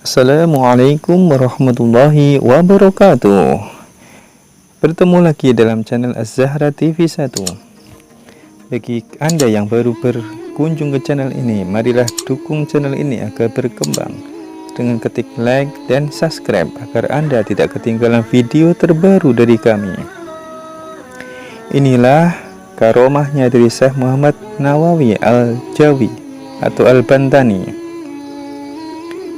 Assalamualaikum warahmatullahi wabarakatuh. Bertemu lagi dalam channel Az-Zahra TV 1. Bagi Anda yang baru berkunjung ke channel ini, marilah dukung channel ini agar berkembang dengan ketik like dan subscribe agar Anda tidak ketinggalan video terbaru dari kami. Inilah karomahnya dari Syekh Muhammad Nawawi Al-Jawi atau Al-Bantani.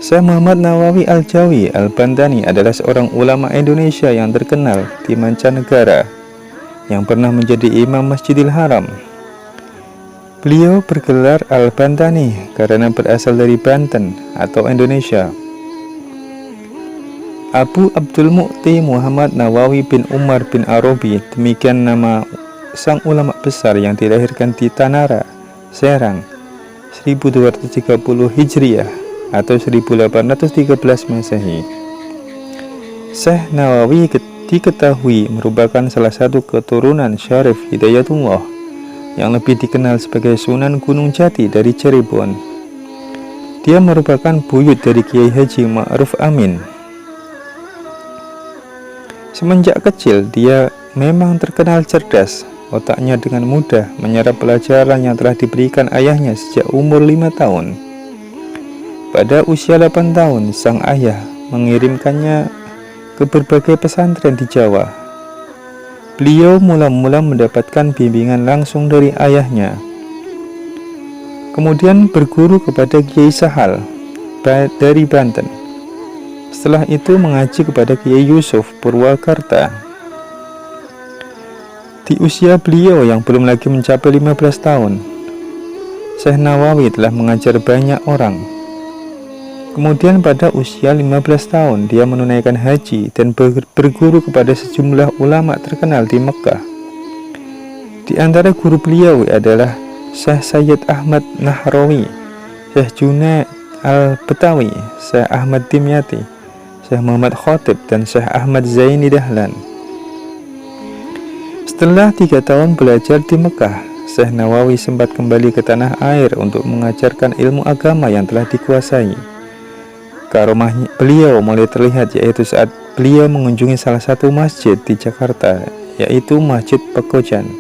Syekh Muhammad Nawawi Al-Jawi Al-Bantani adalah seorang ulama Indonesia yang terkenal di mancanegara yang pernah menjadi imam Masjidil Haram. Beliau bergelar Al-Bantani karena berasal dari Banten atau Indonesia. Abu Abdul Mu'ti Muhammad Nawawi bin Umar bin Arabi, demikian nama sang ulama besar yang dilahirkan di Tanara, Serang 1230 Hijriah atau 1813 Masehi. Syekh Nawawi diketahui merupakan salah satu keturunan Syarif Hidayatullah yang lebih dikenal sebagai Sunan Gunung Jati dari Cirebon. Dia merupakan buyut dari Kiai Haji Ma'ruf Amin. Semenjak kecil dia memang terkenal cerdas. Otaknya dengan mudah menyerap pelajaran yang telah diberikan ayahnya sejak umur 5 tahun. Pada usia 8 tahun, sang ayah mengirimkannya ke berbagai pesantren di Jawa. Beliau mula-mula mendapatkan bimbingan langsung dari ayahnya. Kemudian berguru kepada Kiai Sahal dari Banten. Setelah itu mengaji kepada Kiai Yusuf Purwakarta. Di usia beliau yang belum lagi mencapai 15 tahun, Syekh Nawawi telah mengajar banyak orang. Kemudian pada usia 15 tahun dia menunaikan haji dan berguru kepada sejumlah ulama terkenal di Mekah. Di antara guru beliau adalah Syekh Sayyid Ahmad Nahrawi, Syekh Junaid Al-Betawi, Syekh Ahmad Dimyati, Syekh Muhammad Khotib, dan Syekh Ahmad Zaini Dahlan. Setelah 3 tahun belajar di Mekah, Syekh Nawawi sempat kembali ke tanah air untuk mengajarkan ilmu agama yang telah dikuasai. Karomah beliau mulai terlihat yaitu saat beliau mengunjungi salah satu masjid di Jakarta, yaitu Masjid Pekojan.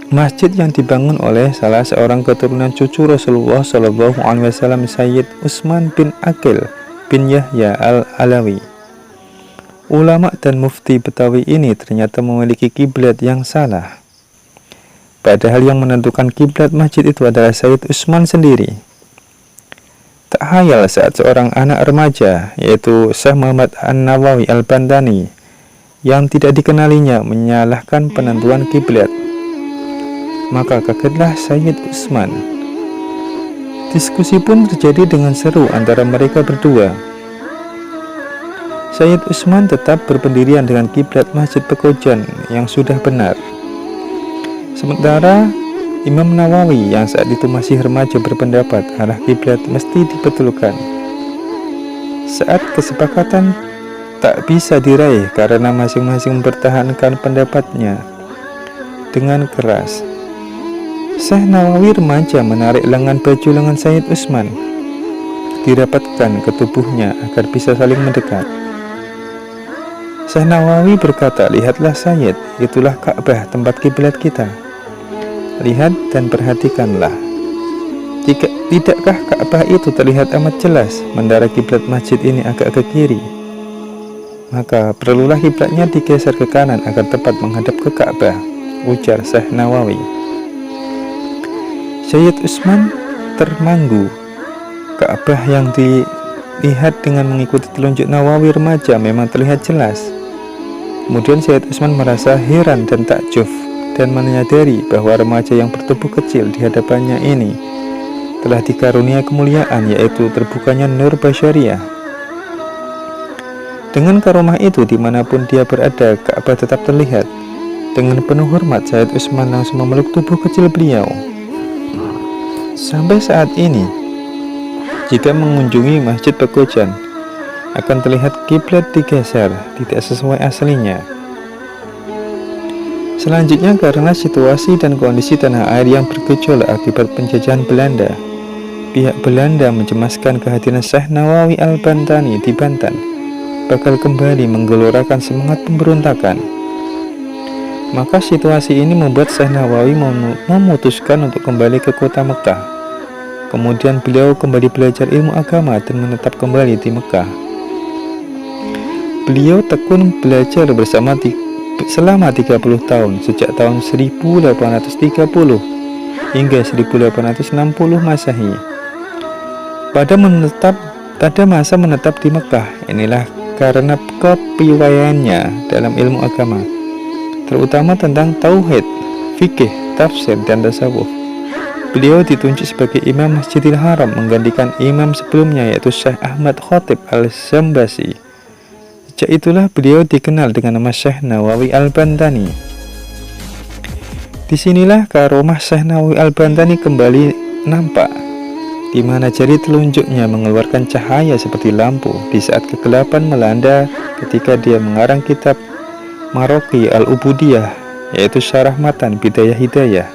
Masjid yang dibangun oleh salah seorang keturunan cucu Rasulullah SAW, Sayyid Utsman bin Aqil bin Yahya Al-Alawi. Ulama dan mufti Betawi ini ternyata memiliki kiblat yang salah. Padahal yang menentukan kiblat masjid itu adalah Sayyid Utsman sendiri. Tak hayal saat seorang anak remaja, yaitu Syekh Muhammad An-Nawawi Al-Bantani, yang tidak dikenalinya menyalahkan penentuan kiblat. Maka kagetlah Sayyid Utsman. Diskusi pun terjadi dengan seru antara mereka berdua. Sayyid Utsman tetap berpendirian dengan kiblat Masjid Pekojan yang sudah benar. Sementara Imam Nawawi yang saat itu masih remaja berpendapat arah kiblat mesti dibetulkan. Saat kesepakatan tak bisa diraih karena masing-masing mempertahankan pendapatnya dengan keras, Syekh Nawawi remaja menarik lengan baju lengan Sayyid Utsman, dirapatkan ke tubuhnya agar bisa saling mendekat. Syekh Nawawi berkata, "Lihatlah Sayyid, itulah Ka'bah tempat kiblat kita. Lihat dan perhatikanlah. Tidakkah Ka'bah itu terlihat amat jelas, mendarat kiblat masjid ini agak ke kiri? Maka perlulah kiblatnya digeser ke kanan agar tepat menghadap ke Ka'bah," ujar Syekh Nawawi. Sayyid Utsman termangu. Ka'bah yang dilihat dengan mengikuti telunjuk Nawawi remaja memang terlihat jelas. Kemudian Sayyid Utsman merasa heran dan takjub dan menyadari bahwa remaja yang bertubuh kecil di hadapannya ini telah dikarunia kemuliaan, yaitu terbukanya nur basyariah. Dengan karomah itu, dimanapun dia berada, Ka'bah tetap terlihat. Dengan penuh hormat, Sayyid Utsman langsung memeluk tubuh kecil beliau. Sampai saat ini, jika mengunjungi Masjid Pekojan, akan terlihat kiblat digeser, tidak sesuai aslinya. Selanjutnya, karena situasi dan kondisi tanah air yang bergejolak akibat penjajahan Belanda, pihak Belanda mencemaskan kehadiran Syekh Nawawi Al-Bantani di Banten bakal kembali menggelorakan semangat pemberontakan. Maka situasi ini membuat Syekh Nawawi memutuskan untuk kembali ke kota Mekah. Kemudian beliau kembali belajar ilmu agama dan menetap kembali di Mekah. Beliau tekun belajar selama 30 tahun, sejak tahun 1830 hingga 1860 Masehi. Pada masa menetap di Mekah inilah karena kepiawaiannya dalam ilmu agama, terutama tentang tauhid, fikih, tafsir, dan tasawuf. Beliau ditunjuk sebagai Imam Masjidil Haram menggantikan imam sebelumnya, yaitu Syekh Ahmad Khatib Al-Zambasi. Sejak itulah beliau dikenal dengan nama Syekh Nawawi Al-Bantani. Disinilah karomah Syekh Nawawi Al-Bantani kembali nampak, di mana jari telunjuknya mengeluarkan cahaya seperti lampu di saat kegelapan melanda ketika dia mengarang kitab Maraqi Al-Ubudiyah, yaitu syarah matan Bidayah Hidayah.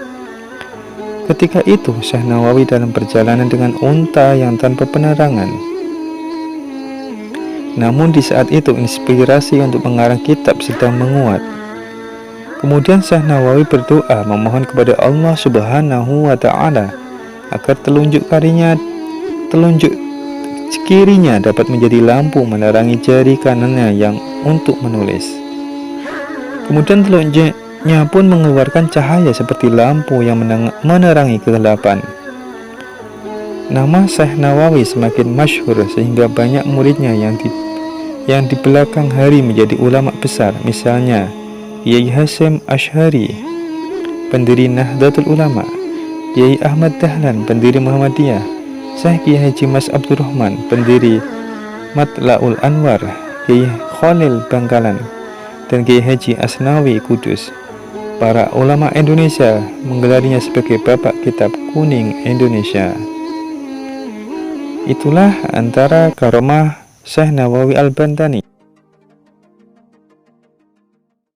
Ketika itu Syekh Nawawi dalam perjalanan dengan unta yang tanpa penerangan. Namun di saat itu inspirasi untuk mengarang kitab sedang menguat. Kemudian Syekh Nawawi berdoa memohon kepada Allah Subhanahu wa Ta'ala agar telunjuk kirinya dapat menjadi lampu menerangi jari kanannya yang untuk menulis. Kemudian telunjuknya pun mengeluarkan cahaya seperti lampu yang menerangi kegelapan. Nama Syekh Nawawi semakin masyhur sehingga banyak muridnya yang di belakang hari menjadi ulama besar. Misalnya Kiai Hasyim Asy'ari, pendiri Nahdlatul Ulama; Kiai Ahmad Dahlan, pendiri Muhammadiyah; Syekh Kiai Haji Mas Abdurrahman, pendiri Matla'ul Anwar; Kiai Khalil Bangkalan, dan Kiai Haji Asnawi Kudus. Para ulama Indonesia menggelarinya sebagai Bapak Kitab Kuning Indonesia. Itulah antara karomah Syekh Nawawi Al-Bantani.